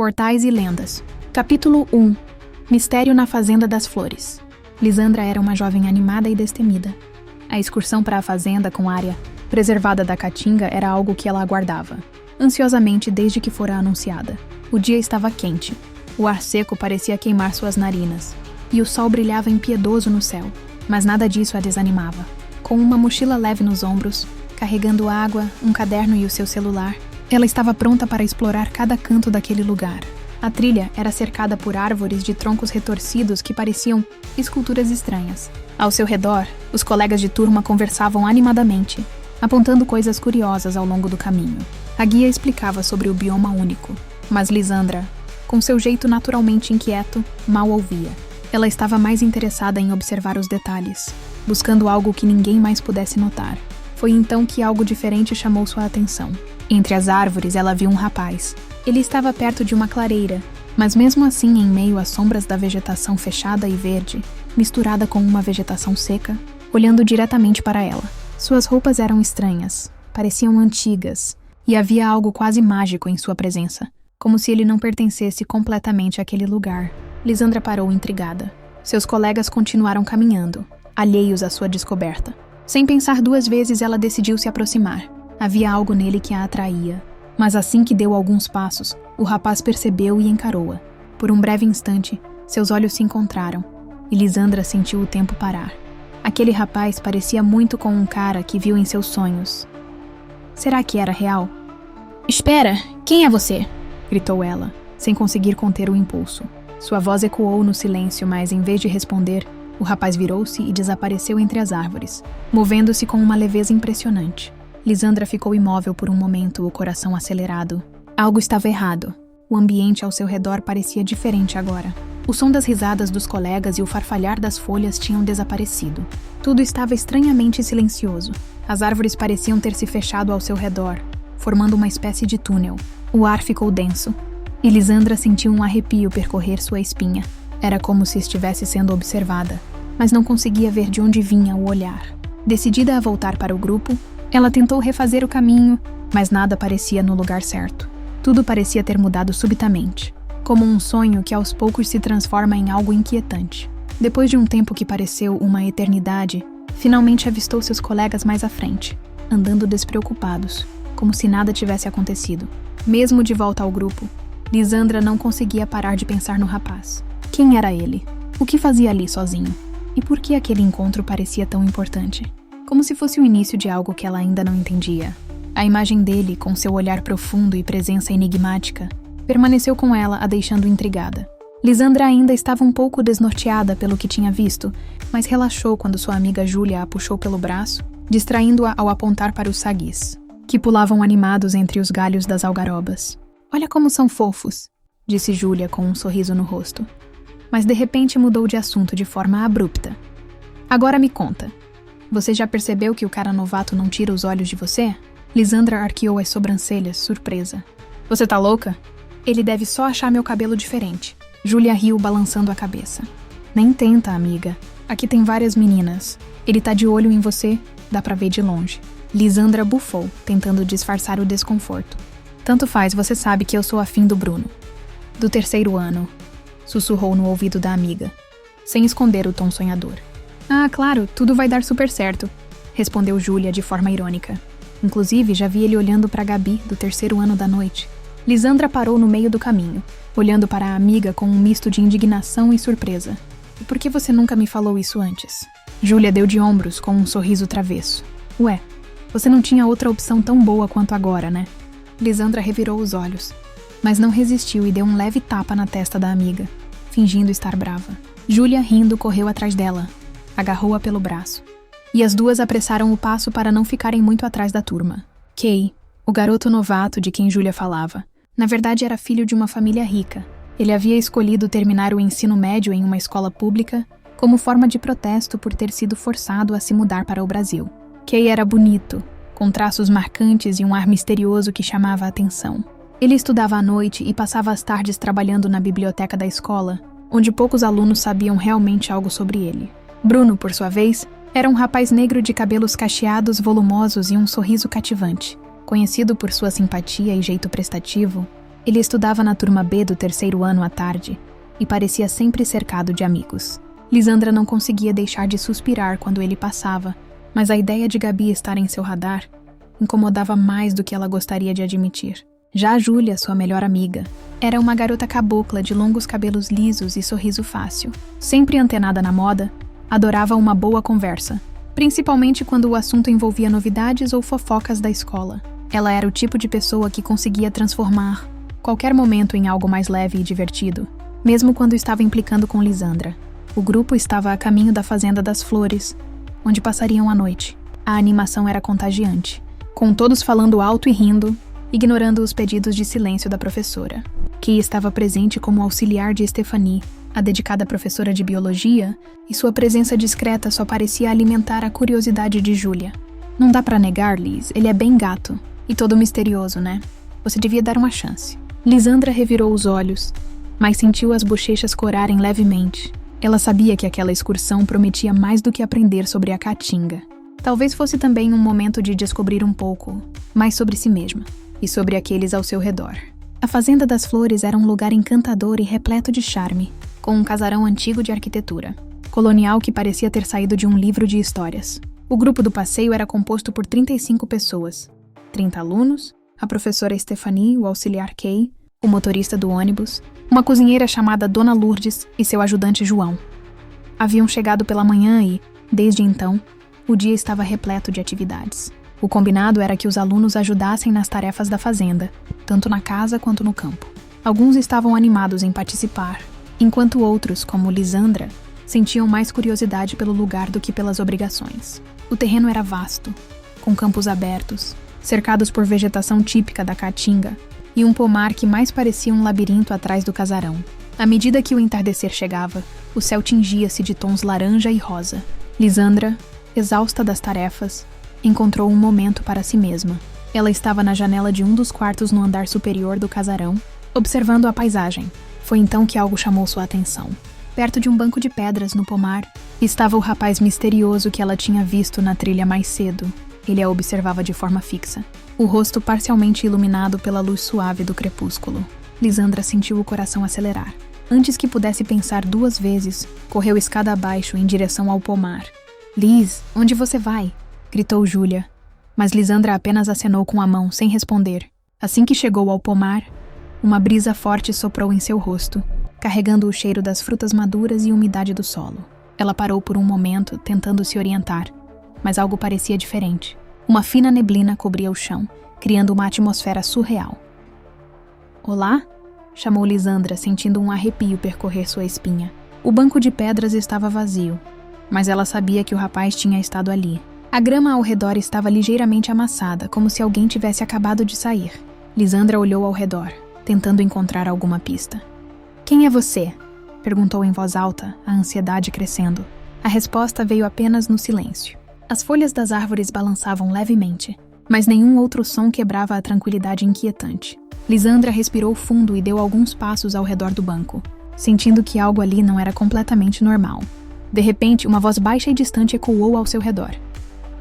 Portais e lendas. Capítulo 1. Mistério na Fazenda das Flores. Lisandra era uma jovem animada e destemida. A excursão para a fazenda com área preservada da caatinga era algo que ela aguardava, ansiosamente desde que fora anunciada. O dia estava quente. O ar seco parecia queimar suas narinas, e o sol brilhava impiedoso no céu, mas nada disso a desanimava. Com uma mochila leve nos ombros, carregando água, um caderno e o seu celular, ela estava pronta para explorar cada canto daquele lugar. A trilha era cercada por árvores de troncos retorcidos que pareciam esculturas estranhas. Ao seu redor, os colegas de turma conversavam animadamente, apontando coisas curiosas ao longo do caminho. A guia explicava sobre o bioma único, mas Lisandra, com seu jeito naturalmente inquieto, mal ouvia. Ela estava mais interessada em observar os detalhes, buscando algo que ninguém mais pudesse notar. Foi então que algo diferente chamou sua atenção. Entre as árvores, ela viu um rapaz. Ele estava perto de uma clareira, mas mesmo assim, em meio às sombras da vegetação fechada e verde, misturada com uma vegetação seca, olhando diretamente para ela. Suas roupas eram estranhas, pareciam antigas, e havia algo quase mágico em sua presença, como se ele não pertencesse completamente àquele lugar. Lisandra parou intrigada. Seus colegas continuaram caminhando, alheios à sua descoberta. Sem pensar duas vezes, ela decidiu se aproximar. Havia algo nele que a atraía. Mas assim que deu alguns passos, o rapaz percebeu e encarou-a. Por um breve instante, seus olhos se encontraram, e Lisandra sentiu o tempo parar. Aquele rapaz parecia muito com um cara que viu em seus sonhos. Será que era real? "Espera! Quem é você?" gritou ela, sem conseguir conter o impulso. Sua voz ecoou no silêncio, mas em vez de responder, o rapaz virou-se e desapareceu entre as árvores, movendo-se com uma leveza impressionante. Lisandra ficou imóvel por um momento, o coração acelerado. Algo estava errado. O ambiente ao seu redor parecia diferente agora. O som das risadas dos colegas e o farfalhar das folhas tinham desaparecido. Tudo estava estranhamente silencioso. As árvores pareciam ter se fechado ao seu redor, formando uma espécie de túnel. O ar ficou denso, e Lisandra sentiu um arrepio percorrer sua espinha. Era como se estivesse sendo observada, mas não conseguia ver de onde vinha o olhar. Decidida a voltar para o grupo, ela tentou refazer o caminho, mas nada parecia no lugar certo. Tudo parecia ter mudado subitamente, como um sonho que aos poucos se transforma em algo inquietante. Depois de um tempo que pareceu uma eternidade, finalmente avistou seus colegas mais à frente, andando despreocupados, como se nada tivesse acontecido. Mesmo de volta ao grupo, Lisandra não conseguia parar de pensar no rapaz. Quem era ele? O que fazia ali sozinho? E por que aquele encontro parecia tão importante? Como se fosse o início de algo que ela ainda não entendia. A imagem dele, com seu olhar profundo e presença enigmática, permaneceu com ela, a deixando intrigada. Lisandra ainda estava um pouco desnorteada pelo que tinha visto, mas relaxou quando sua amiga Júlia a puxou pelo braço, distraindo-a ao apontar para os saguis, que pulavam animados entre os galhos das algarobas. "Olha como são fofos", disse Júlia com um sorriso no rosto. Mas de repente mudou de assunto de forma abrupta. "Agora me conta. Você já percebeu que o cara novato não tira os olhos de você?" Lisandra arqueou as sobrancelhas, surpresa. "Você tá louca? Ele deve só achar meu cabelo diferente." Júlia riu, balançando a cabeça. "Nem tenta, amiga. Aqui tem várias meninas. Ele tá de olho em você, dá pra ver de longe." Lisandra bufou, tentando disfarçar o desconforto. "Tanto faz, você sabe que eu sou afim do Bruno." "Do terceiro ano", sussurrou no ouvido da amiga, sem esconder o tom sonhador. "Ah, claro, tudo vai dar super certo", respondeu Júlia de forma irônica. "Inclusive, já vi ele olhando para Gabi, do terceiro ano da noite." Lisandra parou no meio do caminho, olhando para a amiga com um misto de indignação e surpresa. "E por que você nunca me falou isso antes?" Júlia deu de ombros com um sorriso travesso. "Ué, você não tinha outra opção tão boa quanto agora, né?" Lisandra revirou os olhos, mas não resistiu e deu um leve tapa na testa da amiga, fingindo estar brava. Júlia, rindo, correu atrás dela, agarrou-a pelo braço, e as duas apressaram o passo para não ficarem muito atrás da turma. Kay, o garoto novato de quem Júlia falava, na verdade era filho de uma família rica. Ele havia escolhido terminar o ensino médio em uma escola pública como forma de protesto por ter sido forçado a se mudar para o Brasil. Kay era bonito, com traços marcantes e um ar misterioso que chamava a atenção. Ele estudava à noite e passava as tardes trabalhando na biblioteca da escola, onde poucos alunos sabiam realmente algo sobre ele. Bruno, por sua vez, era um rapaz negro de cabelos cacheados, volumosos e um sorriso cativante. Conhecido por sua simpatia e jeito prestativo, Ele estudava na turma B do 3º ano à tarde e parecia sempre cercado de amigos. Lisandra não conseguia deixar de suspirar quando ele passava, mas a ideia de Gabi estar em seu radar incomodava mais do que ela gostaria de admitir. Já a Júlia, sua melhor amiga, era uma garota cabocla de longos cabelos lisos e sorriso fácil. Sempre antenada na moda, adorava uma boa conversa, principalmente quando o assunto envolvia novidades ou fofocas da escola. Ela era o tipo de pessoa que conseguia transformar qualquer momento em algo mais leve e divertido, mesmo quando estava implicando com Lisandra. O grupo estava a caminho da Fazenda das Flores, onde passariam a noite. A animação era contagiante, com todos falando alto e rindo, ignorando os pedidos de silêncio da professora, que estava presente como auxiliar de Stephanie, a dedicada professora de biologia, e sua presença discreta só parecia alimentar a curiosidade de Júlia. Não dá pra negar, Liz, ele é bem gato, e todo misterioso, né? Você devia dar uma chance. Lisandra revirou os olhos, mas sentiu as bochechas corarem levemente. Ela sabia que aquela excursão prometia mais do que aprender sobre a caatinga. Talvez fosse também um momento de descobrir um pouco mais sobre si mesma e sobre aqueles ao seu redor. A Fazenda das Flores era um lugar encantador e repleto de charme, com um casarão antigo de arquitetura, colonial que parecia ter saído de um livro de histórias. O grupo do passeio era composto por 35 pessoas, 30 alunos, a professora Stephanie, o auxiliar Kay, o motorista do ônibus, uma cozinheira chamada Dona Lourdes e seu ajudante João. Haviam chegado pela manhã e, desde então, o dia estava repleto de atividades. O combinado era que os alunos ajudassem nas tarefas da fazenda, tanto na casa quanto no campo. Alguns estavam animados em participar, enquanto outros, como Lisandra, sentiam mais curiosidade pelo lugar do que pelas obrigações. O terreno era vasto, com campos abertos, cercados por vegetação típica da Caatinga, e um pomar que mais parecia um labirinto atrás do casarão. À medida que o entardecer chegava, o céu tingia-se de tons laranja e rosa. Lisandra, exausta das tarefas, encontrou um momento para si mesma. Ela estava na janela de um dos quartos no andar superior do casarão, observando a paisagem. Foi então que algo chamou sua atenção. Perto de um banco de pedras no pomar, estava o rapaz misterioso que ela tinha visto na trilha mais cedo. Ele a observava de forma fixa, o rosto parcialmente iluminado pela luz suave do crepúsculo. Lisandra sentiu o coração acelerar. Antes que pudesse pensar 2 vezes, correu escada abaixo em direção ao pomar. "Liz, onde você vai?" gritou Júlia, mas Lisandra apenas acenou com a mão, sem responder. Assim que chegou ao pomar, uma brisa forte soprou em seu rosto, carregando o cheiro das frutas maduras e umidade do solo. Ela parou por um momento, tentando se orientar, mas algo parecia diferente. Uma fina neblina cobria o chão, criando uma atmosfera surreal. "Olá?" chamou Lisandra, sentindo um arrepio percorrer sua espinha. O banco de pedras estava vazio, mas ela sabia que o rapaz tinha estado ali. A grama ao redor estava ligeiramente amassada, como se alguém tivesse acabado de sair. Lisandra olhou ao redor, tentando encontrar alguma pista. "Quem é você?" perguntou em voz alta, a ansiedade crescendo. A resposta veio apenas no silêncio. As folhas das árvores balançavam levemente, mas nenhum outro som quebrava a tranquilidade inquietante. Lisandra respirou fundo e deu alguns passos ao redor do banco, sentindo que algo ali não era completamente normal. De repente, uma voz baixa e distante ecoou ao seu redor.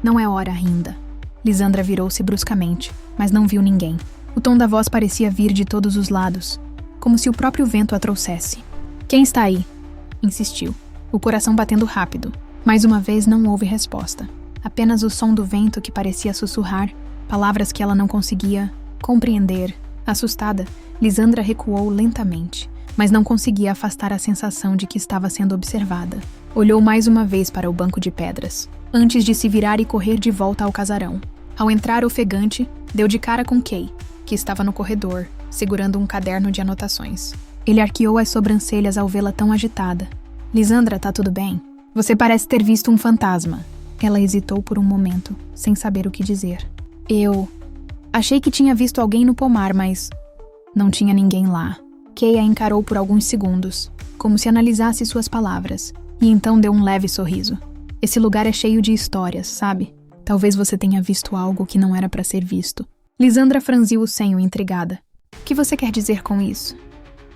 "Não é hora ainda." Lisandra virou-se bruscamente, mas não viu ninguém. O tom da voz parecia vir de todos os lados, como se o próprio vento a trouxesse. "Quem está aí?" insistiu, o coração batendo rápido. Mais uma vez não houve resposta. Apenas o som do vento que parecia sussurrar, palavras que ela não conseguia compreender. Assustada, Lisandra recuou lentamente, mas não conseguia afastar a sensação de que estava sendo observada. Olhou mais uma vez para o banco de pedras, antes de se virar e correr de volta ao casarão. Ao entrar ofegante, deu de cara com Kay, que estava no corredor, segurando um caderno de anotações. Ele arqueou as sobrancelhas ao vê-la tão agitada. "Lisandra, tá tudo bem? Você parece ter visto um fantasma." Ela hesitou por um momento, sem saber o que dizer. "Eu achei que tinha visto alguém no pomar, mas não tinha ninguém lá." Kay a encarou por alguns segundos, como se analisasse suas palavras, e então deu um leve sorriso. "Esse lugar é cheio de histórias, sabe? Talvez você tenha visto algo que não era para ser visto." Lisandra franziu o senho intrigada. "O que você quer dizer com isso?"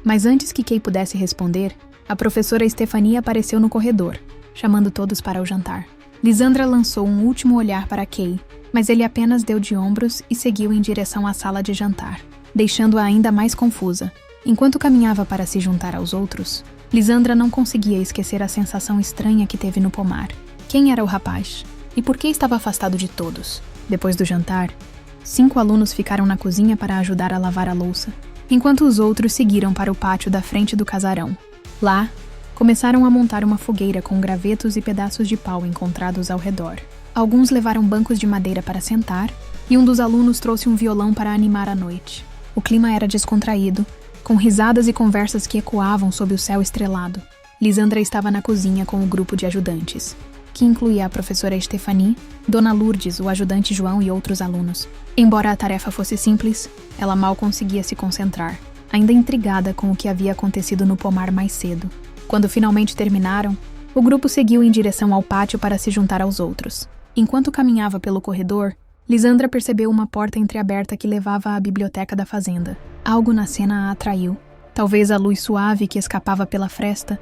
Mas antes que Kay pudesse responder, a professora Stephanie apareceu no corredor, chamando todos para o jantar. Lisandra lançou um último olhar para Kay, mas ele apenas deu de ombros e seguiu em direção à sala de jantar. deixando-a ainda mais confusa. Enquanto caminhava para se juntar aos outros, Lisandra não conseguia esquecer a sensação estranha que teve no pomar. Quem era o rapaz? E por que estava afastado de todos? Depois do jantar, 5 alunos ficaram na cozinha para ajudar a lavar a louça, enquanto os outros seguiram para o pátio da frente do casarão. Lá, começaram a montar uma fogueira com gravetos e pedaços de pau encontrados ao redor. Alguns levaram bancos de madeira para sentar, e um dos alunos trouxe um violão para animar a noite. O clima era descontraído, com risadas e conversas que ecoavam sob o céu estrelado. Lisandra estava na cozinha com o grupo de ajudantes, que incluía a professora Stephanie, Dona Lourdes, o ajudante João e outros alunos. Embora a tarefa fosse simples, ela mal conseguia se concentrar, ainda intrigada com o que havia acontecido no pomar mais cedo. Quando finalmente terminaram, o grupo seguiu em direção ao pátio para se juntar aos outros. Enquanto caminhava pelo corredor, Lisandra percebeu uma porta entreaberta que levava à biblioteca da fazenda. Algo na cena a atraiu. Talvez a luz suave que escapava pela fresta,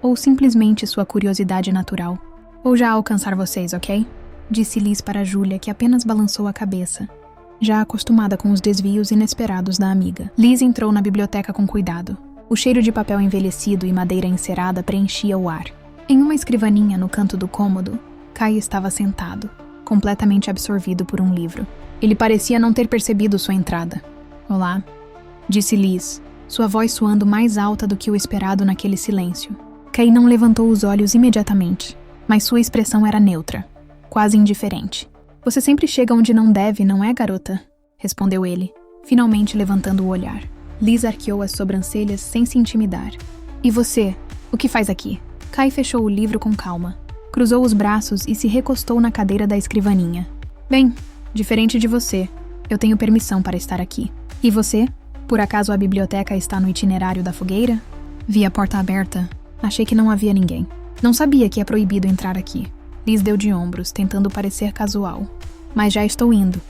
ou simplesmente sua curiosidade natural. "Vou já alcançar vocês, ok?" disse Liz para Júlia, que apenas balançou a cabeça, já acostumada com os desvios inesperados da amiga. Liz entrou na biblioteca com cuidado. O cheiro de papel envelhecido e madeira encerada preenchia o ar. Em uma escrivaninha no canto do cômodo, Kai estava sentado, completamente absorvido por um livro. Ele parecia não ter percebido sua entrada. "Olá", disse Liz, sua voz soando mais alta do que o esperado naquele silêncio. Kai não levantou os olhos imediatamente, mas sua expressão era neutra, quase indiferente. "Você sempre chega onde não deve, não é, garota?", respondeu ele, finalmente levantando o olhar. Liz arqueou as sobrancelhas sem se intimidar. "E você? O que faz aqui?" Kai fechou o livro com calma, cruzou os braços e se recostou na cadeira da escrivaninha. "Bem, diferente de você, eu tenho permissão para estar aqui. E você? Por acaso a biblioteca está no itinerário da fogueira?" "Vi a porta aberta. Achei que não havia ninguém. Não sabia que é proibido entrar aqui." Liz deu de ombros, tentando parecer casual. "Mas já estou indo.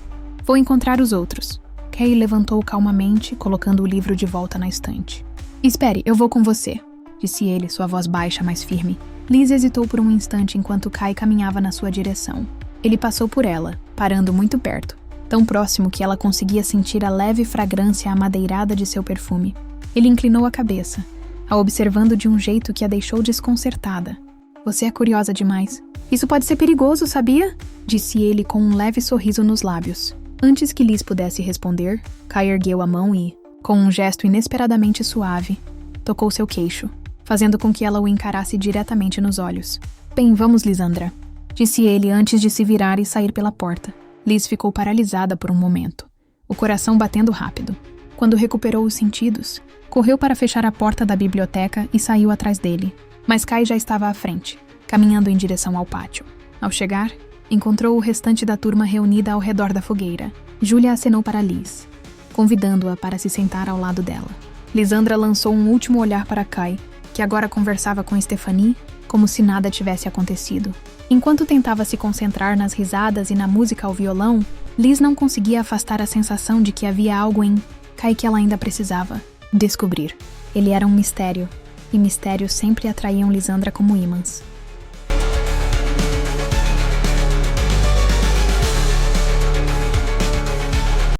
Vou encontrar os outros." Kai levantou calmamente, colocando o livro de volta na estante. "Espere, eu vou com você", disse ele, sua voz baixa, mas firme. Liz hesitou por um instante enquanto Kai caminhava na sua direção. Ele passou por ela, parando muito perto, tão próximo que ela conseguia sentir a leve fragrância amadeirada de seu perfume. Ele inclinou a cabeça, a observando de um jeito que a deixou desconcertada. "Você é curiosa demais. Isso pode ser perigoso, sabia?", disse ele com um leve sorriso nos lábios. Antes que Liz pudesse responder, Kai ergueu a mão e, com um gesto inesperadamente suave, tocou seu queixo, fazendo com que ela o encarasse diretamente nos olhos. "Bem, vamos, Lisandra", disse ele antes de se virar e sair pela porta. Liz ficou paralisada por um momento, o coração batendo rápido. Quando recuperou os sentidos, correu para fechar a porta da biblioteca e saiu atrás dele. Mas Kai já estava à frente, caminhando em direção ao pátio. Ao chegar, encontrou o restante da turma reunida ao redor da fogueira. Júlia acenou para Liz, convidando-a para se sentar ao lado dela. Lisandra lançou um último olhar para Kai, que agora conversava com Stephanie, como se nada tivesse acontecido. Enquanto tentava se concentrar nas risadas e na música ao violão, Liz não conseguia afastar a sensação de que havia algo em Kai que ela ainda precisava descobrir. Ele era um mistério, e mistérios sempre atraíam Lisandra como ímãs.